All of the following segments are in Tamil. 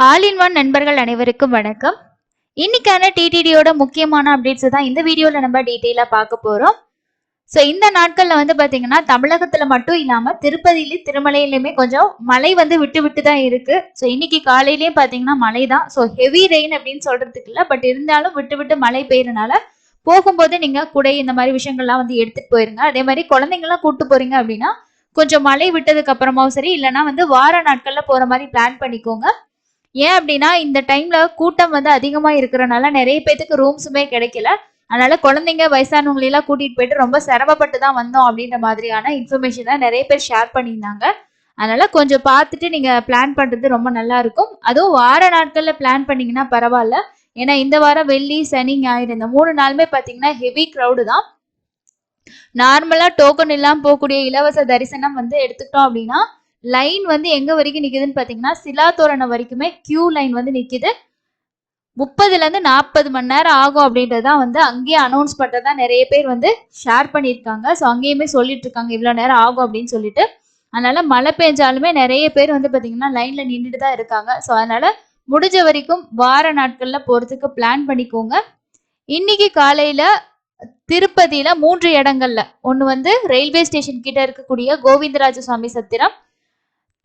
ஆல் இன் ஒன் நண்பர்கள் அனைவருக்கும் வணக்கம். இன்னைக்கான டிடிடியோட முக்கியமான அப்டேட்ஸ் தான் இந்த வீடியோல நம்ம டீட்டெயிலா பார்க்க போறோம். ஸோ இந்த நாட்கள்ல பாத்தீங்கன்னா தமிழகத்துல மட்டும் இல்லாம திருப்பதியிலும் திருமலையிலுமே கொஞ்சம் மழை விட்டு விட்டு தான் இருக்கு. ஸோ இன்னைக்கு காலையிலேயே பாத்தீங்கன்னா மழை தான். ஸோ ஹெவி ரெயின் அப்படின்னு சொல்றதுக்கு இல்லை, பட் இருந்தாலும் விட்டு விட்டு மழை பெய்யறதுனால போகும்போது நீங்க குடை இந்த மாதிரி விஷயங்கள்லாம் எடுத்துட்டு போயிருங்க. அதே மாதிரி குழந்தைங்கலாம் கூட்டு போறீங்க அப்படின்னா கொஞ்சம் மழை விட்டதுக்கு அப்புறமாவும் சரி, இல்லைன்னா வார நாட்கள்ல போற மாதிரி பிளான் பண்ணிக்கோங்க. ஏன் அப்படின்னா இந்த டைம்ல கூட்டம் அதிகமா இருக்கிறனால நிறைய பேத்துக்கு ரூம்ஸுமே கிடைக்கல. அதனால குழந்தைங்க வயசானவங்களை எல்லாம் கூட்டிட்டு போயிட்டு ரொம்ப சிரமப்பட்டு தான் வந்தோம் அப்படின்ற மாதிரியான இன்ஃபர்மேஷன் தான் நிறைய பேர் ஷேர் பண்ணியிருந்தாங்க. அதனால கொஞ்சம் பார்த்துட்டு நீங்க பிளான் பண்றது ரொம்ப நல்லா இருக்கும். அதுவும் வார நாட்கள்ல பிளான் பண்ணீங்கன்னா பரவாயில்ல. ஏன்னா இந்த வாரம் வெள்ளி சனி ஞாயிறு இந்த 3 நாளுமே பாத்தீங்கன்னா ஹெவி க்ரௌடு தான். நார்மலா டோக்கன் இல்லாம போகக்கூடிய இலவச தரிசனம் எடுத்துக்கிட்டோம் அப்படின்னா லைன் எங்க வரைக்கும் நிக்குதுன்னு பாத்தீங்கன்னா சிலா தோரணம் வரைக்குமே கியூ லைன் நிக்குது. 30ல இருந்து 40 மணி நேரம் ஆகும் அப்படின்றதான் அங்கேயே அனௌன்ஸ் பண்றதா நிறைய பேர் ஷேர் பண்ணியிருக்காங்க. ஸோ அங்கேயுமே சொல்லிட்டு இருக்காங்க இவ்வளவு நேரம் ஆகும் அப்படின்னு சொல்லிட்டு. அதனால மழை பெஞ்சாலுமே நிறைய பேர் பாத்தீங்கன்னா லைன்ல நின்றுட்டு தான் இருக்காங்க. ஸோ அதனால முடிஞ்ச வரைக்கும் வார நாட்கள்ல போறதுக்கு பிளான் பண்ணிக்கோங்க. இன்னைக்கு காலையில திருப்பதியில 3 இடங்கள்ல ஒன்னு ரயில்வே ஸ்டேஷன் கிட்ட இருக்கக்கூடிய கோவிந்தராஜ சுவாமி சத்திரம்,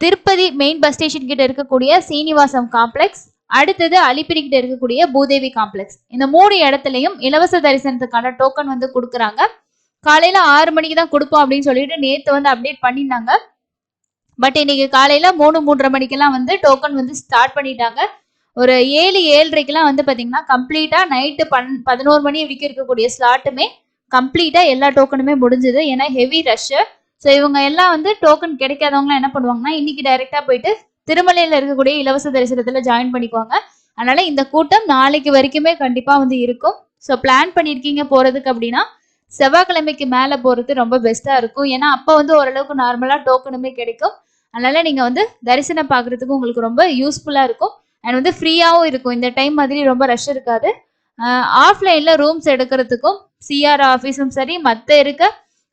திருப்பதி மெயின் பஸ் ஸ்டேஷன் கிட்ட இருக்கக்கூடிய சீனிவாசம் காம்ப்ளெக்ஸ், அடுத்தது அலிப்பிரி கிட்ட இருக்கக்கூடிய பூதேவி காம்ப்ளெக்ஸ். இந்த 3 இடத்துலயும் இலவச தரிசனத்துக்கான டோக்கன் கொடுக்குறாங்க. காலையில 6 மணிக்கு தான் கொடுப்போம் அப்படின்னு சொல்லிட்டு நேத்து அப்டேட் பண்ணியிருந்தாங்க. பட் இன்னைக்கு காலையில 3-3:30 மணிக்கெல்லாம் டோக்கன் ஸ்டார்ட் பண்ணிட்டாங்க. ஒரு 7-7:30க்கெல்லாம் பாத்தீங்கன்னா கம்ப்ளீட்டா நைட்டு 11 மணி வரைக்கும் இருக்கக்கூடிய ஸ்லாட்டுமே கம்ப்ளீட்டா எல்லா டோக்கனுமே முடிஞ்சது. ஏன்னா ஹெவி ரஷ். ஸோ இவங்க எல்லாம் டோக்கன் கிடைக்காதவங்க என்ன பண்ணுவாங்கன்னா இன்னைக்கு டைரக்டா போயிட்டு திருமலையில இருக்கக்கூடிய இலவச தரிசனத்துல ஜாயின் பண்ணிக்குவாங்க. அதனால இந்த கூட்டம் நாளைக்கு வரைக்குமே கண்டிப்பா இருக்கும். ஸோ பிளான் பண்ணிருக்கீங்க போறதுக்கு அப்படின்னா செவ்வாய்க்கிழமைக்கு மேல போறது ரொம்ப பெஸ்டா இருக்கும். ஏன்னா அப்ப ஓரளவுக்கு நார்மலா டோக்கனுமே கிடைக்கும். அதனால நீங்க தரிசனம் பாக்குறதுக்கு உங்களுக்கு ரொம்ப யூஸ்ஃபுல்லா இருக்கும். அண்ட் ஃப்ரீயாவும் இருக்கும். இந்த டைம் மாதிரி ரொம்ப ரஷ் இருக்காது. ஆஃப்லைன்ல ரூம்ஸ் எடுக்கிறதுக்கும் சிஆர் ஆஃபீஸும் சரி, மற்ற இருக்க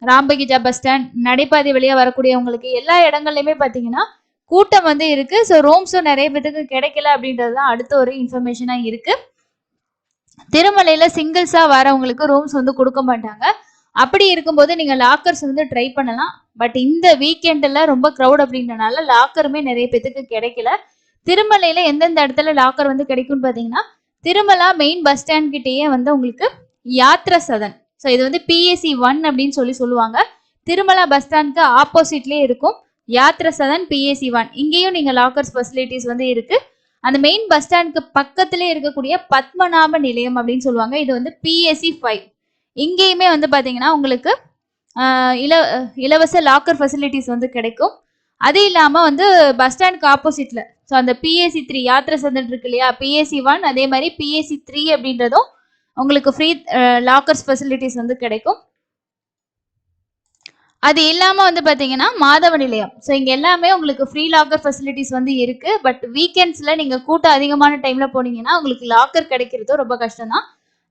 ராம்பகிஜா பஸ் ஸ்டாண்ட் நடைபாதை வழியா வரக்கூடியவங்களுக்கு எல்லா இடங்கள்லயுமே பாத்தீங்கன்னா கூட்டம் இருக்கு. ஸோ ரூம்ஸும் நிறைய பேருக்கு கிடைக்கல அப்படின்றதுதான் அடுத்த ஒரு இன்ஃபர்மேஷனா இருக்கு. திருமலையில சிங்கிள்ஸா வரவங்களுக்கு ரூம்ஸ் கொடுக்க மாட்டாங்க. அப்படி இருக்கும்போது நீங்க லாக்கர்ஸ் ட்ரை பண்ணலாம். பட் இந்த வீக்கெண்ட்ல ரொம்ப க்ரௌட் அப்படின்றனால லாக்கருமே நிறைய பேத்துக்கு கிடைக்கல. திருமலையில எந்தெந்த இடத்துல லாக்கர் கிடைக்கும்னு பாத்தீங்கன்னா திருமலா மெயின் பஸ் ஸ்டாண்ட் கிட்டேயே உங்களுக்கு யாத்ரா சதன். ஸோ இது பிஎஸ்சி 1 அப்படின்னு சொல்லுவாங்க. திருமலா பஸ் ஸ்டாண்ட்க்கு ஆப்போசிட்லயே இருக்கும் யாத்ரா சதன் பிஎஸ்சி 1. இங்கேயும் நீங்க லாக்கர்ஸ் ஃபெசிலிட்டிஸ் இருக்கு. அந்த மெயின் பஸ் ஸ்டாண்ட்க்கு பக்கத்திலே இருக்கக்கூடிய பத்மநாப நிலையம் அப்படின்னு சொல்லுவாங்க. இது பிஎஸ்சி 5. இங்கேயுமே பாத்தீங்கன்னா உங்களுக்கு இலவச லாக்கர் ஃபெசிலிட்டிஸ் கிடைக்கும். அது இல்லாம பஸ் ஸ்டாண்ட்க்கு ஆப்போசிட்ல ஸோ அந்த பிஎஸ்சி 3 யாத்ரா சதன் இருக்கு இல்லையா, பிஎஸ்சி 1 அதே மாதிரி பிஎஸ்சி 3 அப்படின்றதும் உங்களுக்கு ஃப்ரீ லாக்கர்ஸ் ஃபெசிலிட்டிஸ் கிடைக்கும். அது இல்லாம பாத்தீங்கன்னா மாதவ நிலையம். ஸோ இங்க எல்லாமே உங்களுக்கு ஃப்ரீ லாக்கர் ஃபெசிலிட்டிஸ் இருக்கு. பட் வீக்கெண்ட்ஸ்ல நீங்க கூட்டம் அதிகமான டைம்ல போனீங்கன்னா உங்களுக்கு லாக்கர் கிடைக்கிறது ரொம்ப கஷ்டம் தான்.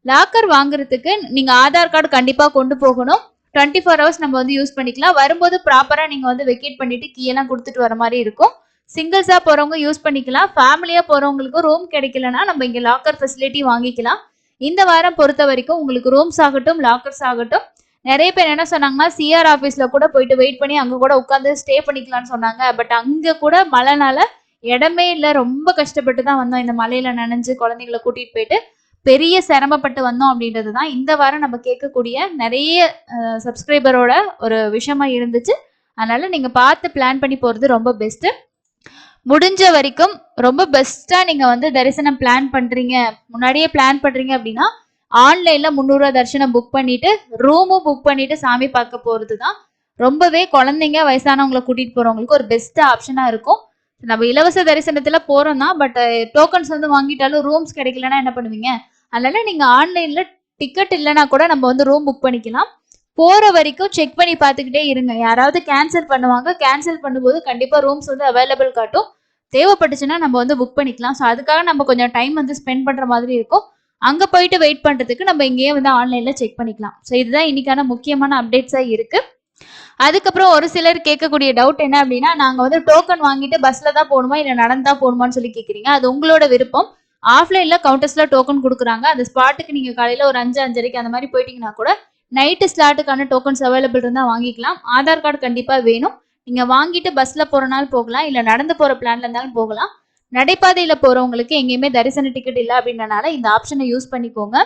லாக்கர் வாங்குறதுக்கு நீங்க ஆதார் கார்டு கண்டிப்பா கொண்டு போகணும். 24 ஹவர்ஸ் நம்ம யூஸ் பண்ணிக்கலாம். வரும்போது ப்ராப்பரா நீங்க வெக்கேட் பண்ணிட்டு கீ எல்லாம் கொடுத்துட்டு வர மாதிரி இருக்கும். சிங்கிள்ஸா போறவங்க யூஸ் பண்ணிக்கலாம். ஃபேமிலியா போறவங்களுக்கு ரூம் கிடைக்கலன்னா நம்ம இங்க லாக்கர் ஃபெசிலிட்டி வாங்கிக்கலாம். இந்த வாரம் பொறுத்த வரைக்கும் உங்களுக்கு ரூம்ஸ் ஆகட்டும் லாக்கர்ஸ் ஆகட்டும் நிறைய பேர் என்ன சொன்னாங்கன்னா சிஆர் ஆஃபீஸ்ல கூட போயிட்டு வெயிட் பண்ணி அங்க கூட உட்காந்து ஸ்டே பண்ணிக்கலாம்னு சொன்னாங்க. பட் அங்க கூட மழைனால இடமே இல்லை. ரொம்ப கஷ்டப்பட்டு தான் வந்தோம். இந்த மலையில நனைஞ்சு குழந்தைங்களை கூட்டிட்டு போயிட்டு பெரிய சிரமப்பட்டு வந்தோம் அப்படின்றது தான் இந்த வாரம் நம்ம கேட்கக்கூடிய நிறைய சப்ஸ்கிரைபரோட ஒரு விஷயமா இருந்துச்சு. அதனால நீங்க பார்த்து பிளான் பண்ணி போறது ரொம்ப பெஸ்ட். முடிஞ்ச வரைக்கும் ரொம்ப பெஸ்டா நீங்க தரிசனம் பிளான் பண்றீங்க, முன்னாடியே பிளான் பண்றீங்க அப்படின்னா ஆன்லைன்ல 300 ரூபா தரிசனம் புக் பண்ணிட்டு ரூமும் புக் பண்ணிட்டு சாமி பார்க்க போறது தான் ரொம்பவே குழந்தைங்க வயசானவங்களை கூட்டிட்டு போறவங்களுக்கு ஒரு பெஸ்ட் ஆப்ஷனா இருக்கும். நம்ம இலவச தரிசனத்துல போறோம் தான், பட் டோக்கன்ஸ் வாங்கிட்டாலும் ரூம்ஸ் கிடைக்கலன்னா என்ன பண்ணுவீங்க? அதனால நீங்க ஆன்லைன்ல டிக்கெட் இல்லைன்னா கூட நம்ம ரூம் புக் பண்ணிக்கலாம். போற வரைக்கும் செக் பண்ணி பார்த்துக்கிட்டே இருங்க. யாராவது கேன்சல் பண்ணுவாங்க. கேன்சல் பண்ணும்போது கண்டிப்பா ரூம்ஸ் அவைலபிள் காட்டும். தேவைப்பட்டுச்சுன்னா நம்ம புக் பண்ணிக்கலாம். ஸோ அதுக்காக நம்ம கொஞ்சம் டைம் ஸ்பெண்ட் பண்ற மாதிரி இருக்கும். அங்க போயிட்டு வெயிட் பண்றதுக்கு நம்ம இங்கேயே ஆன்லைன்ல செக் பண்ணிக்கலாம். ஸோ இதுதான் இன்னைக்கான முக்கியமான அப்டேட்ஸா இருக்கு. அதுக்கப்புறம் ஒரு சிலர் கேட்கக்கூடிய டவுட் என்ன அப்படின்னா, நாங்க வந்து டோக்கன் வாங்கிட்டு பஸ்ல தான் போகணுமா இல்ல நடந்தா போகணுமான்னு சொல்லி கேக்குறீங்க. அது உங்களோட விருப்பம். ஆஃப்லைன்ல கவுண்டர்ஸ்ல டோக்கன் குடுக்குறாங்க. அந்த ஸ்பாட்டுக்கு நீங்க காலையில ஒரு 5, 5:30க்கு அந்த மாதிரி போயிட்டீங்கன்னா கூட நைட்டு ஸ்லாட்டுக்கான டோக்கன்ஸ் அவைலபிள் இருந்தா வாங்கிக்கலாம். ஆதார் கார்டு கண்டிப்பா வேணும். நீங்க வாங்கிட்டு பஸ்ல போறனாலும் போகலாம், இல்ல நடந்து போற பிளான்ல இருந்தாலும் போகலாம். நடைபாதையில போறவங்களுக்கு எங்கேயுமே தரிசன டிக்கெட் இல்ல அப்படின்றனால இந்த ஆப்ஷனை யூஸ் பண்ணிக்கோங்க.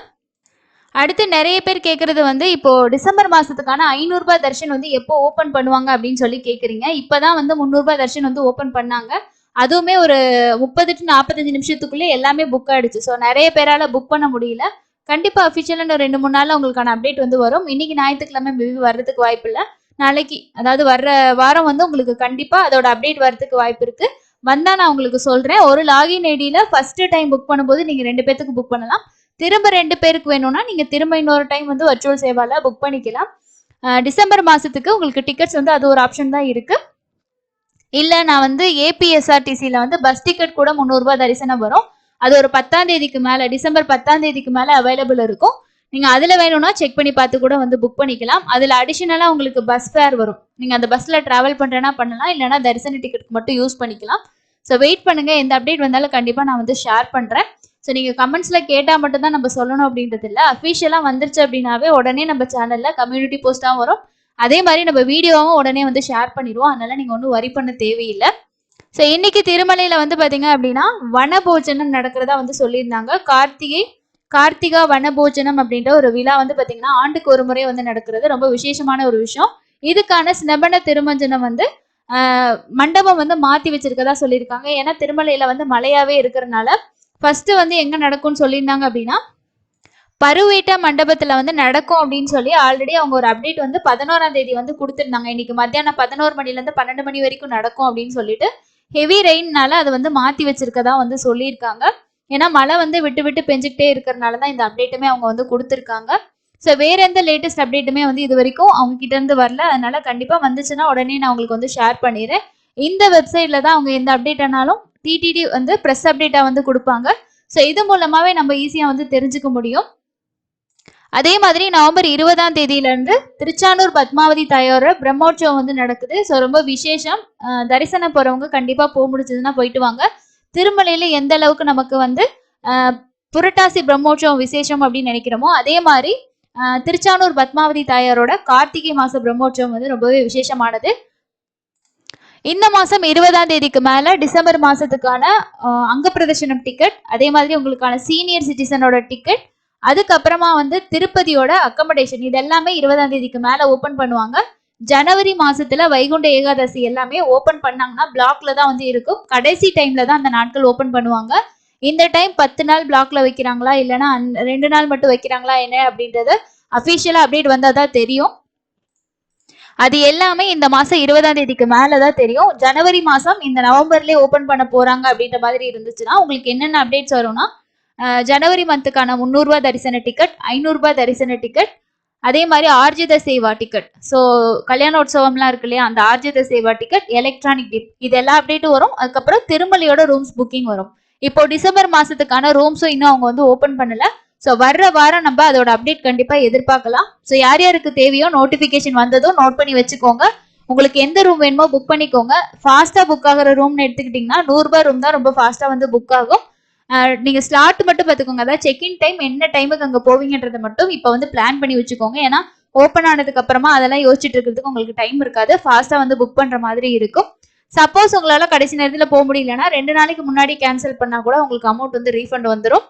அடுத்து நிறைய பேர் கேட்கறது வந்து இப்போ டிசம்பர் மாசத்துக்கான 500 ரூபாய் தர்ஷன் வந்து எப்போ ஓபன் பண்ணுவாங்க அப்படின்னு சொல்லி கேக்குறீங்க. இப்பதான் வந்து 300 ரூபாய் தர்ஷன் வந்து ஓபன் பண்ணாங்க. அதுவுமே ஒரு 30 to 45 நிமிஷத்துக்குள்ளே எல்லாமே புக் ஆயிடுச்சு. ஸோ நிறைய பேரால புக் பண்ண முடியல. கண்டிப்பா அஃபிஷியலா 2-3 நாள்ல உங்களுக்கான அப்டேட் வந்து வரும். இன்னைக்கு ஞாயிற்றுக்கிழமை மேபி வர்றதுக்கு வாய்ப்பு இல்லை. நாளைக்கு அதாவது வர்ற வாரம் வந்து உங்களுக்கு கண்டிப்பா அதோட அப்டேட் வர்றதுக்கு வாய்ப்பு இருக்கு. வந்தா நான் உங்களுக்கு சொல்றேன். ஒரு லாகின் ஐடியில ஃபர்ஸ்ட் டைம் புக் பண்ணும்போது நீங்க 2 பேத்துக்கு புக் பண்ணலாம். திரும்ப 2 பேருக்கு வேணும்னா நீங்க திரும்ப இன்னொரு டைம் வந்து வர்ச்சுவல் சேவால புக் பண்ணிக்கலாம். டிசம்பர் மாசத்துக்கு உங்களுக்கு டிக்கெட்ஸ் வந்து அது ஒரு ஆப்ஷன் தான் இருக்கு. இல்ல நான் வந்து ஏபிஎஸ்ஆர்டிசில வந்து பஸ் டிக்கெட் கூட 300 ரூபாய் தரிசனம் வரும். அது ஒரு 10ஆம் தேதிக்கு மேல டிசம்பர் 10ஆம் தேதிக்கு மேல அவைலபிள் இருக்கும். நீங்க அதுல வேணும்னா செக் பண்ணி பார்த்து கூட வந்து புக் பண்ணிக்கலாம். அதுல அடிஷனலா உங்களுக்கு பஸ் ஃபேர் வரும். நீங்க அந்த பஸ்ல டிராவல் பண்றேன்னா பண்ணலாம், இல்லைன்னா தரிசன டிக்கெட் மட்டும் யூஸ் பண்ணிக்கலாம். ஸோ வெயிட் பண்ணுங்க, எந்த அப்டேட் வந்தாலும் கண்டிப்பா நான் வந்து ஷேர் பண்றேன். ஸோ நீங்க கமெண்ட்ஸ்ல கேட்டா மட்டும் தான் நம்ம சொல்லணும் அப்படின்றது இல்லை. அஃபிஷியலா வந்துருச்சு அப்படின்னாவே உடனே நம்ம சேனல்ல கம்யூனிட்டி போஸ்டாகவும் வரும். அதே மாதிரி நம்ம வீடியோவும் உடனே வந்து ஷேர் பண்ணிடுவோம். அதனால நீங்க ஒன்றும் வரி பண்ண தேவையில்லை. ஸோ இன்னைக்கு திருமலையில வந்து பாத்தீங்க அப்படின்னா வனபோஜனம் நடக்கிறதா வந்து சொல்லியிருந்தாங்க. கார்த்திகா வனபோஜனம் அப்படின்ற ஒரு விழா வந்து பாத்தீங்கன்னா ஆண்டுக்கு ஒரு முறை வந்து நடக்கிறது. ரொம்ப விசேஷமான ஒரு விஷயம். இதுக்கான ஸ்னபன திருமஞ்சனம் வந்து மண்டபம் வந்து மாத்தி வச்சிருக்கதா சொல்லியிருக்காங்க. ஏன்னா திருமலையில வந்து மழையாவே இருக்கிறதுனால ஃபர்ஸ்ட் வந்து எங்க நடக்கும்னு சொல்லியிருந்தாங்க அப்படின்னா பருவேட்ட மண்டபத்துல வந்து நடக்கும் அப்படின்னு சொல்லி ஆல்ரெடி அவங்க ஒரு அப்டேட் வந்து 11ஆம் தேதி வந்து கொடுத்துருந்தாங்க. இன்னைக்கு மத்தியானம் 11 மணில இருந்து 12 மணி வரைக்கும் நடக்கும் அப்படின்னு சொல்லிட்டு ஹெவி ரெயின்னால அதை வந்து மாத்தி வச்சிருக்கதா வந்து சொல்லியிருக்காங்க. ஏன்னா மழை வந்து விட்டு விட்டு பெஞ்சுக்கிட்டே இருக்கிறதுனாலதான் இந்த அப்டேட்டுமே அவங்க வந்து கொடுத்துருக்காங்க. ஸோ வேற எந்த லேட்டஸ்ட் அப்டேட்டுமே வந்து இது வரைக்கும் அவங்க கிட்ட இருந்து வரல. அதனால கண்டிப்பா வந்துச்சுன்னா உடனே நான் உங்களுக்கு வந்து ஷேர் பண்ணிடுறேன். இந்த வெப்சைட்ல தான் அவங்க எந்த அப்டேட் ஆனாலும் டிடிடி வந்து ப்ரெஸ் அப்டேட்டா வந்து கொடுப்பாங்க. ஸோ இது மூலமாவே நம்ம ஈஸியா வந்து தெரிஞ்சுக்க முடியும். அதே மாதிரி நவம்பர் 20ஆம் தேதியிலிருந்து திருச்சானூர் பத்மாவதி தாயாரோட பிரம்மோற்சவம் வந்து நடக்குது. ஸோ ரொம்ப விசேஷம். தரிசனம் போறவங்க கண்டிப்பா போக முடிஞ்சதுன்னா போயிட்டு வாங்க. திருமலையில எந்த அளவுக்கு நமக்கு வந்து புரட்டாசி பிரம்மோற்சவம் விசேஷம் அப்படின்னு நினைக்கிறோமோ அதே மாதிரி திருச்சானூர் பத்மாவதி தாயாரோட கார்த்திகை மாச பிரம்மோற்சவம் வந்து ரொம்பவே விசேஷமானது. இந்த மாசம் 20ஆம் தேதிக்கு மேல டிசம்பர் மாசத்துக்கான அங்க பிரதர்ஷனம் டிக்கெட், அதே மாதிரி உங்களுக்கான சீனியர் சிட்டிசனோட டிக்கெட், அதுக்கப்புறமா வந்து திருப்பதியோட அக்கமடேஷன் இது எல்லாமே 20ஆம் தேதிக்கு மேல ஓபன் பண்ணுவாங்க. ஜனவரி மாசத்துல வைகுண்ட ஏகாதசி எல்லாமே ஓபன் பண்ணாங்கன்னா பிளாக்ல தான் வந்து இருக்கும். கடைசி டைம்ல தான் அந்த நாட்கள் ஓபன் பண்ணுவாங்க. இந்த டைம் 10 நாள் பிளாக்ல வைக்கிறாங்களா இல்லைன்னா 2 நாள் மட்டும் வைக்கிறாங்களா என்ன அப்படின்றது அபிஷியலா அப்டேட் வந்தா தான் தெரியும். அது எல்லாமே இந்த மாசம் 20ஆம் தேதிக்கு மேலதான் தெரியும். ஜனவரி மாசம் இந்த நவம்பர்லயே ஓபன் பண்ண போறாங்க அப்படின்ற மாதிரி இருந்துச்சுன்னா உங்களுக்கு என்னென்ன அப்டேட்ஸ் வரும்னா ஜனவரி மந்த்துக்கான 300 ரூபாய் தரிசன டிக்கெட், 500 ரூபாய் தரிசன டிக்கெட், அதே மாதிரி ஆர்ஜித சேவா டிக்கெட். ஸோ கல்யாணோற்சவம்லாம் இருக்கு இல்லையா, அந்த ஆர்ஜித சேவா டிக்கெட், எலக்ட்ரானிக் டிப் இது எல்லா அப்டேட்டும் வரும். அதுக்கப்புறம் திருமலையோட ரூம்ஸ் புக்கிங் வரும். இப்போ டிசம்பர் மாசத்துக்கான ரூம்ஸும் இன்னும் அவங்க வந்து ஓபன் பண்ணல. ஸோ வர்ற வாரம் நம்ம அதோட அப்டேட் கண்டிப்பா எதிர்பார்க்கலாம். ஸோ யார் யாருக்கு தேவையோ நோட்டிபிகேஷன் வந்ததும் நோட் பண்ணி வச்சுக்கோங்க. உங்களுக்கு எந்த ரூம் வேணுமோ புக் பண்ணிக்கோங்க. ஃபாஸ்டா புக் ஆகிற ரூம்னு எடுத்துக்கிட்டீங்கன்னா 100 ரூபாய் ரூம் தான் ரொம்ப ஃபாஸ்டா வந்து புக் ஆகும். நீங்க ஸ்லாட் மட்டும் பார்த்துக்கோங்க. அதாவது செக்இன் டைம் என்ன டைமுக்கு அங்க போவீங்கன்றதை மட்டும் இப்போ வந்து பிளான் பண்ணி வச்சுக்கோங்க. ஏன்னா ஓப்பன் ஆனதுக்கு அப்புறமா அதெல்லாம் யோசிச்சுட்டு இருக்கிறதுக்கு உங்களுக்கு டைம் இருக்காது. ஃபாஸ்டா வந்து புக் பண்ற மாதிரி இருக்கும். சப்போஸ் உங்களால கடைசி நேரத்தில் போக முடியலன்னா 2 நாளைக்கு முன்னாடி கேன்சல் பண்ணா கூட உங்களுக்கு அமௌண்ட் வந்து ரீஃபண்ட் வந்துடும்.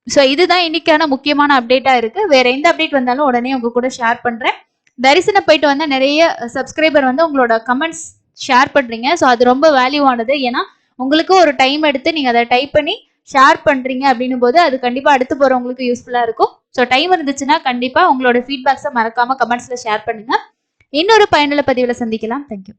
ஸோ இதுதான் இன்னைக்கான முக்கியமான அப்டேட்டா இருக்கு. வேற எந்த அப்டேட் வந்தாலும் உடனே உங்க கூட ஷேர் பண்றேன். தரிசனம் போயிட்டு வந்தா நிறைய சப்ஸ்கிரைபர் வந்து உங்களோட கமெண்ட்ஸ் ஷேர் பண்றீங்க. ஸோ அது ரொம்ப வேல்யூவானது. ஏன்னா உங்களுக்கு ஒரு டைம் எடுத்து நீங்க அதை டைப் பண்ணி ஷேர் பண்றீங்க அப்படின்னும் போது அது கண்டிப்பா அடுத்து போறவங்களுக்கு யூஸ்ஃபுல்லா இருக்கும். ஸோ டைம் இருந்துச்சுன்னா கண்டிப்பா உங்களோட ஃபீட்பேக்ஸை மறக்காம கமெண்ட்ஸ்ல ஷேர் பண்ணுங்க. இன்னொரு பயனுள்ள பதிவுல சந்திக்கலாம். தேங்க்யூ.